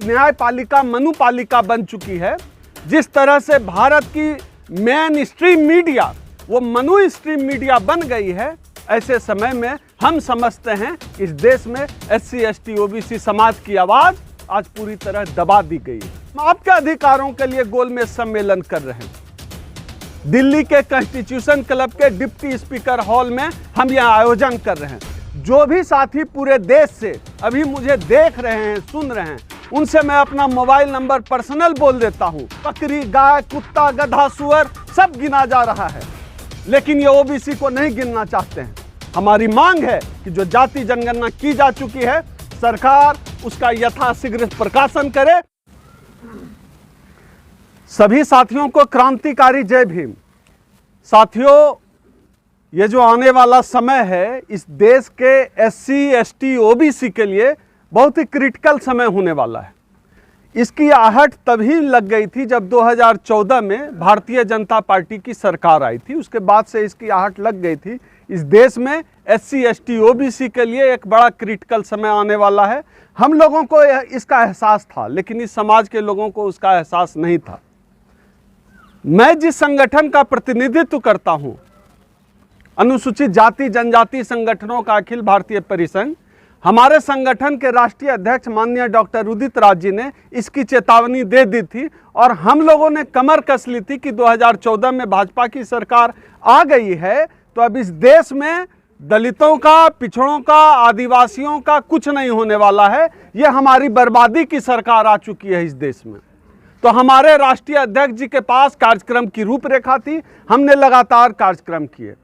न्यायपालिका मनुपालिका बन चुकी है, जिस तरह से भारत की मेन स्ट्रीम मीडिया वो मनु स्ट्रीम मीडिया बन गई है, ऐसे समय में हम समझते हैं इस देश में SC ST OBC समाज की आवाज आज पूरी तरह दबा दी गई है। हम आपके अधिकारों के लिए गोलमेज सम्मेलन कर रहे हैं। दिल्ली के कॉन्स्टिट्यूशन क्लब के डिप्टी स्पीकर हॉल में हम यह आयोजन कर रहे हैं। जो भी साथी पूरे देश से अभी मुझे देख रहे हैं, सुन रहे हैं, उनसे मैं अपना मोबाइल नंबर पर्सनल बोल देता हूं। बकरी, गाय, कुत्ता, गधा, सुअर सब गिना जा रहा है, लेकिन ये OBC को नहीं गिनना चाहते हैं। हमारी मांग है कि जो जाति जनगणना की जा चुकी है, सरकार उसका यथाशीघ्र प्रकाशन करे। सभी साथियों को क्रांतिकारी जय भीम। साथियों, ये जो आने वाला समय है इस देश के SC ST OBC के लिए बहुत ही क्रिटिकल समय होने वाला है। इसकी आहट तभी लग गई थी जब 2014 में भारतीय जनता पार्टी की सरकार आई थी। उसके बाद से इसकी आहट लग गई थी। इस देश में SC ST OBC के लिए एक बड़ा क्रिटिकल समय आने वाला है। हम लोगों को इसका एहसास था, लेकिन इस समाज के लोगों को उसका एहसास नहीं था। मैं जिस संगठन का प्रतिनिधित्व करता हूं, अनुसूचित जाति जनजाति संगठनों का अखिल भारतीय परिसंघ, हमारे संगठन के राष्ट्रीय अध्यक्ष माननीय डॉक्टर उदित राज जी ने इसकी चेतावनी दे दी थी और हम लोगों ने कमर कस ली थी कि 2014 में भाजपा की सरकार आ गई है तो अब इस देश में दलितों का, पिछड़ों का, आदिवासियों का कुछ नहीं होने वाला है। ये हमारी बर्बादी की सरकार आ चुकी है इस देश में। तो हमारे राष्ट्रीय अध्यक्ष जी के पास कार्यक्रम की रूपरेखा थी, हमने लगातार कार्यक्रम किए।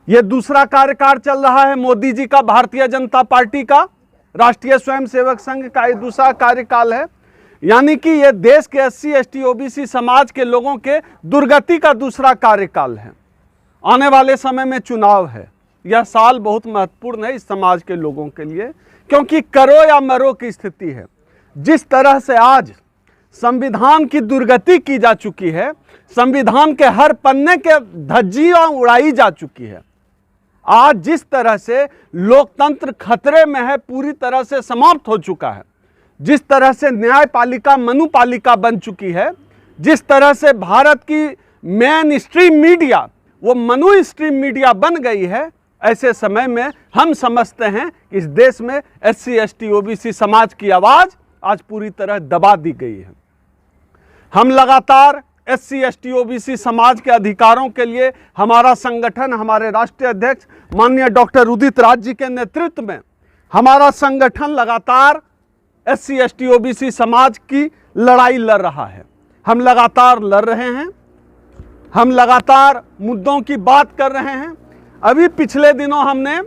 ये दूसरा कार्यकाल चल रहा है मोदी जी का, भारतीय जनता पार्टी का, राष्ट्रीय स्वयंसेवक संघ का ये दूसरा कार्यकाल है। यानी कि ये देश के SC ST OBC समाज के लोगों के दुर्गति का दूसरा कार्यकाल है। आने वाले समय में चुनाव है। यह साल बहुत महत्वपूर्ण है इस समाज के लोगों के लिए, क्योंकि करो या मरो की स्थिति है। जिस तरह से आज संविधान की दुर्गति की जा चुकी है, संविधान के हर पन्ने के धज्जियां उड़ाई जा चुकी है, आज जिस तरह से लोकतंत्र खतरे में है, पूरी तरह से समाप्त हो चुका है, जिस तरह से न्यायपालिका मनुपालिका बन चुकी है, जिस तरह से भारत की मेन स्ट्रीम मीडिया वो मनु स्ट्रीम मीडिया बन गई है, ऐसे समय में हम समझते हैं कि इस देश में SC ST OBC समाज की आवाज आज पूरी तरह दबा दी गई है। हम लगातार SC ST OBC समाज के अधिकारों के लिए हमारा संगठन, हमारे राष्ट्रीय अध्यक्ष माननीय डॉक्टर उदित राज जी के नेतृत्व में हमारा संगठन लगातार SC ST OBC समाज की लड़ाई लड़ रहा है। हम लगातार लड़ रहे हैं, हम लगातार मुद्दों की बात कर रहे हैं। अभी पिछले दिनों हमने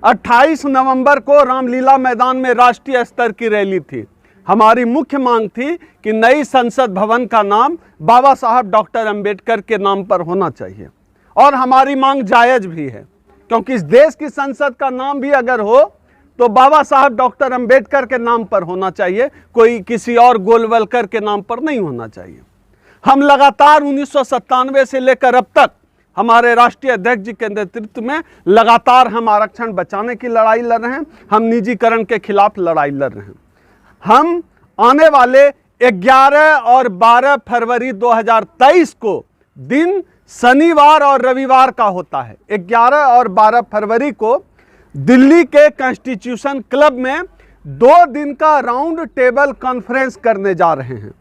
28 नवंबर को रामलीला मैदान में राष्ट्रीय स्तर की रैली थी। हमारी मुख्य मांग थी कि नई संसद भवन का नाम बाबा साहब डॉक्टर अंबेडकर के नाम पर होना चाहिए, और हमारी मांग जायज भी है, क्योंकि इस देश की संसद का नाम भी अगर हो तो बाबा साहब डॉक्टर अंबेडकर के नाम पर होना चाहिए, कोई किसी और गोलवलकर के नाम पर नहीं होना चाहिए। हम लगातार 1997 से लेकर अब तक हमारे राष्ट्रीय अध्यक्ष जी के नेतृत्व में लगातार हम आरक्षण बचाने की लड़ाई लड़ रहे हैं, हम निजीकरण के खिलाफ लड़ाई लड़ रहे हैं। हम आने वाले 11 और 12 फरवरी 2023 को दिन शनिवार और रविवार का होता है। 11 और 12 फरवरी को दिल्ली के कॉन्स्टिट्यूशन क्लब में 2 दिन का राउंड टेबल कॉन्फ्रेंस करने जा रहे हैं।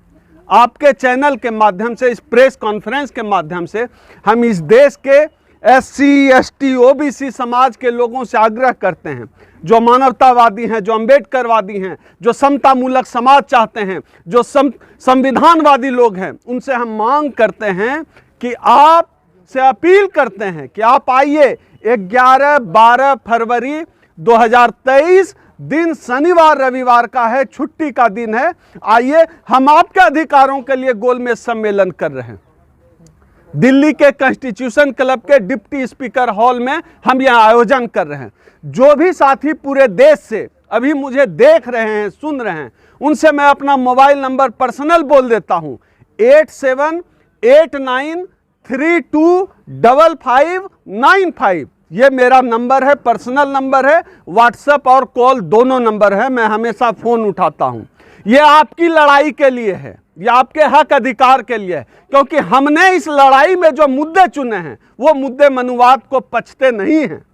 आपके चैनल के माध्यम से, इस प्रेस कॉन्फ्रेंस के माध्यम से हम इस देश के SC ST OBC समाज के लोगों से आग्रह करते हैं, जो मानवतावादी हैं, जो अम्बेडकरवादी हैं, जो समतामूलक समाज चाहते हैं, जो संविधानवादी लोग हैं, उनसे हम मांग करते हैं कि आप से अपील करते हैं कि आप आइए। 11-12 फरवरी 2023 दिन शनिवार रविवार का है, छुट्टी का दिन है। आइए, हम आपके अधिकारों के लिए गोलमेज सम्मेलन कर रहे हैं। दिल्ली के कॉन्स्टिट्यूशन क्लब के डिप्टी स्पीकर हॉल में हम यह आयोजन कर रहे हैं। जो भी साथी पूरे देश से अभी मुझे देख रहे हैं, सुन रहे हैं, उनसे मैं अपना मोबाइल नंबर पर्सनल बोल देता हूं, 8789325595। ये मेरा नंबर है, पर्सनल नंबर है। व्हाट्सएप और कॉल दोनों नंबर है, मैं हमेशा फ़ोन उठाता हूं। ये आपकी लड़ाई के लिए है, ये आपके हक अधिकार के लिए है, क्योंकि हमने इस लड़ाई में जो मुद्दे चुने हैं वो मुद्दे मनुवाद को पचते नहीं हैं।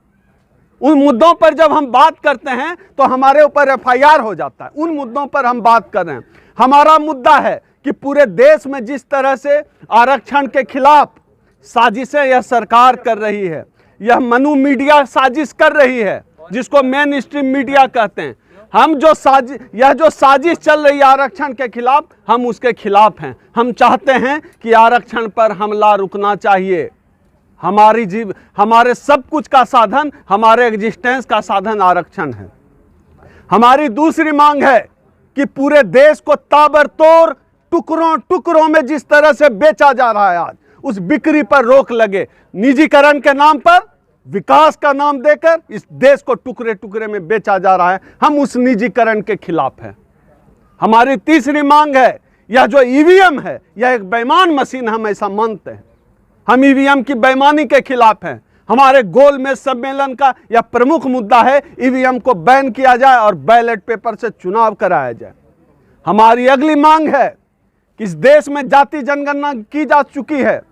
उन मुद्दों पर जब हम बात करते हैं तो हमारे ऊपर FIR हो जाता है। उन मुद्दों पर हम बात कर रहे हैं। हमारा मुद्दा है कि पूरे देश में जिस तरह से आरक्षण के खिलाफ साजिशें यह सरकार कर रही है, यह मनु मीडिया साजिश कर रही है, जिसको मेन स्ट्रीम मीडिया कहते हैं, हम जो यह जो साजिश चल रही है आरक्षण के खिलाफ, हम उसके खिलाफ हैं। हम चाहते हैं कि आरक्षण पर हमला रुकना चाहिए। हमारे सब कुछ का साधन, हमारे एग्जिस्टेंस का साधन आरक्षण है। हमारी दूसरी मांग है कि पूरे देश को ताबड़तोड़ टुकड़ों टुकड़ों में जिस तरह से बेचा जा रहा है आज, उस बिक्री पर रोक लगे। निजीकरण के नाम पर, विकास का नाम देकर इस देश को टुकड़े टुकड़े में बेचा जा रहा है। हम उस निजीकरण के खिलाफ हैं। हमारी तीसरी मांग है, यह जो EVM है यह एक बेईमान मशीन, हम ऐसा मानते हैं। हम EVM की बेईमानी के खिलाफ हैं। हमारे गोलमेज सम्मेलन का यह प्रमुख मुद्दा है, EVM को बैन किया जाए और बैलेट पेपर से चुनाव कराया जाए। हमारी अगली मांग है कि इस देश में जाति जनगणना की जा चुकी है।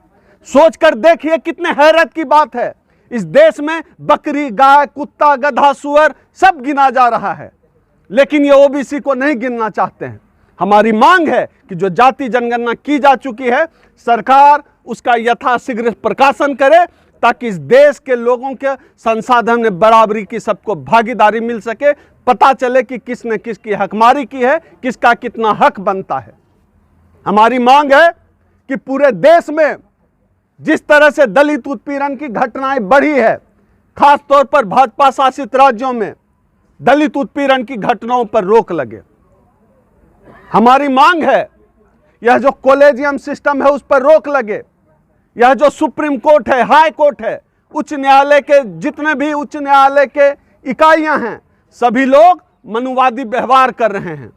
सोचकर देखिए कितने हैरत की बात है, इस देश में बकरी, गाय, कुत्ता, गधा, सुअर सब गिना जा रहा है, लेकिन ये OBC को नहीं गिनना चाहते हैं। हमारी मांग है कि जो जाति जनगणना की जा चुकी है, सरकार उसका यथाशीघ्र प्रकाशन करे, ताकि इस देश के लोगों के संसाधन में बराबरी की सबको भागीदारी मिल सके, पता चले कि किसने किसकी हकमारी की है, किसका कितना हक बनता है। हमारी मांग है कि पूरे देश में जिस तरह से दलित उत्पीड़न की घटनाएं बढ़ी है, खास तौर पर भाजपा शासित राज्यों में दलित उत्पीड़न की घटनाओं पर रोक लगे। हमारी मांग है यह जो कॉलेजियम सिस्टम है उस पर रोक लगे। यह जो सुप्रीम कोर्ट है, हाई कोर्ट है, उच्च न्यायालय के जितने भी उच्च न्यायालय के इकाइयां हैं, सभी लोग मनुवादी व्यवहार कर रहे हैं।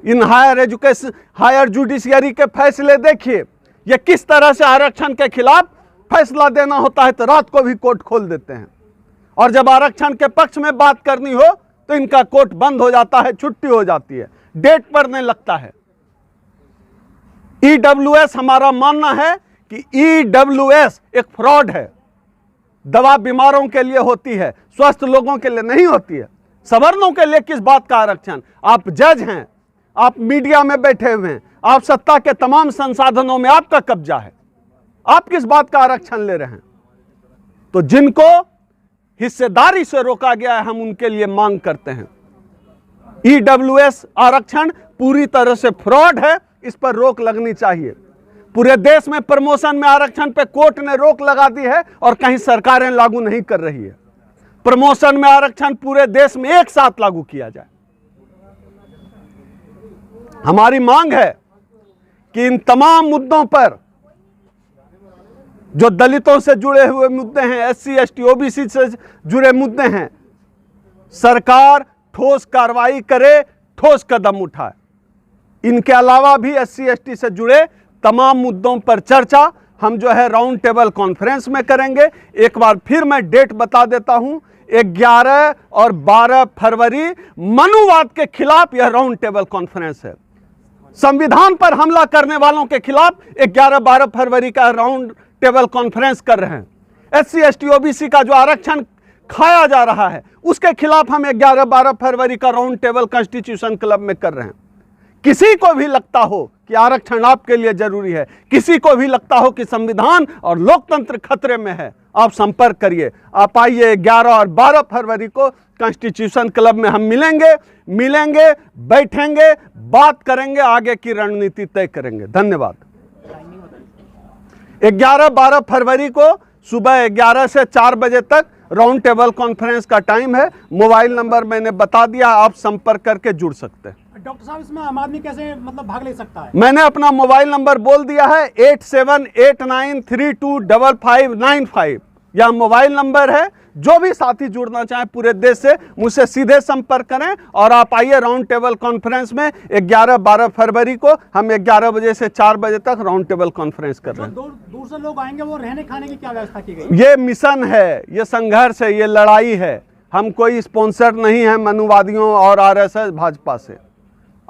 इन हायर जुडिशियरी के फैसले देखिए, यह किस तरह से आरक्षण के खिलाफ फैसला देना होता है तो रात को भी कोर्ट खोल देते हैं, और जब आरक्षण के पक्ष में बात करनी हो तो इनका कोर्ट बंद हो जाता है, छुट्टी हो जाती है, डेट पड़ने लगता है। EWS, हमारा मानना है कि EWS एक फ्रॉड है। दवा बीमारों के लिए होती है, स्वस्थ लोगों के लिए नहीं होती है। सवर्णों के लिए किस बात का आरक्षण? आप जज हैं, आप मीडिया में बैठे हुए हैं, आप सत्ता के तमाम संसाधनों में आपका कब्जा है, आप किस बात का आरक्षण ले रहे हैं? तो जिनको हिस्सेदारी से रोका गया है, हम उनके लिए मांग करते हैं। EWS आरक्षण पूरी तरह से फ्रॉड है, इस पर रोक लगनी चाहिए। पूरे देश में प्रमोशन में आरक्षण पे कोर्ट ने रोक लगा दी है और कहीं सरकारें लागू नहीं कर रही है। प्रमोशन में आरक्षण पूरे देश में एक साथ लागू किया जाए। हमारी मांग है कि इन तमाम मुद्दों पर, जो दलितों से जुड़े हुए मुद्दे हैं, SC ST OBC से जुड़े मुद्दे हैं, सरकार ठोस कार्रवाई करे, ठोस कदम उठाए। इनके अलावा भी SC ST से जुड़े तमाम मुद्दों पर चर्चा हम जो है राउंड टेबल कॉन्फ्रेंस में करेंगे। एक बार फिर मैं डेट बता देता हूं, 11 और 12 फरवरी मनुवाद के खिलाफ यह राउंड टेबल कॉन्फ्रेंस है। संविधान पर हमला करने वालों के खिलाफ 11-12 फरवरी का राउंड टेबल कॉन्फ्रेंस कर रहे हैं। SC ST OBC का जो आरक्षण खाया जा रहा है उसके खिलाफ हम 11-12 फरवरी का राउंड टेबल कॉन्स्टिट्यूशन क्लब में कर रहे हैं। किसी को भी लगता हो कि आरक्षण आपके लिए जरूरी है, किसी को भी लगता हो कि संविधान और लोकतंत्र खतरे में है, आप संपर्क करिए। आप आइए, 11 और 12 फरवरी को कॉन्स्टिट्यूशन क्लब में हम मिलेंगे, बैठेंगे, बात करेंगे, आगे की रणनीति तय करेंगे। धन्यवाद। 11-12 फरवरी को सुबह 11 से 4 बजे तक राउंड टेबल कॉन्फ्रेंस का टाइम है। मोबाइल नंबर मैंने बता दिया, आप संपर्क करके जुड़ सकते हैं। डॉक्टर साहब, इसमें आम आदमी कैसे भाग ले सकता है? मैंने अपना मोबाइल नंबर बोल दिया है, 8789325595। यह मोबाइल नंबर है। जो भी साथी जुड़ना चाहें पूरे देश से, मुझसे सीधे संपर्क करें और आप आइए राउंड टेबल कॉन्फ्रेंस में। 11-12 फरवरी को हम 11 बजे से 4 बजे तक राउंड टेबल कॉन्फ्रेंस कर रहे हैं। दूर से लोग आएंगे, वो रहने खाने की क्या व्यवस्था की गई? ये मिशन है, ये संघर्ष है, ये लड़ाई है। हम कोई स्पॉन्सर नहीं है मनुवादियों और RSS भाजपा से।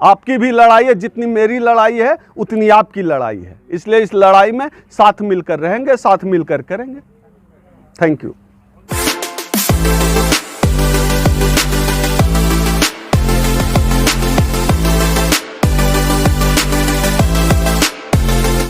आपकी भी लड़ाई है, जितनी मेरी लड़ाई है उतनी आपकी लड़ाई है। इसलिए इस लड़ाई में साथ मिलकर रहेंगे, साथ मिलकर करेंगे। Thank you.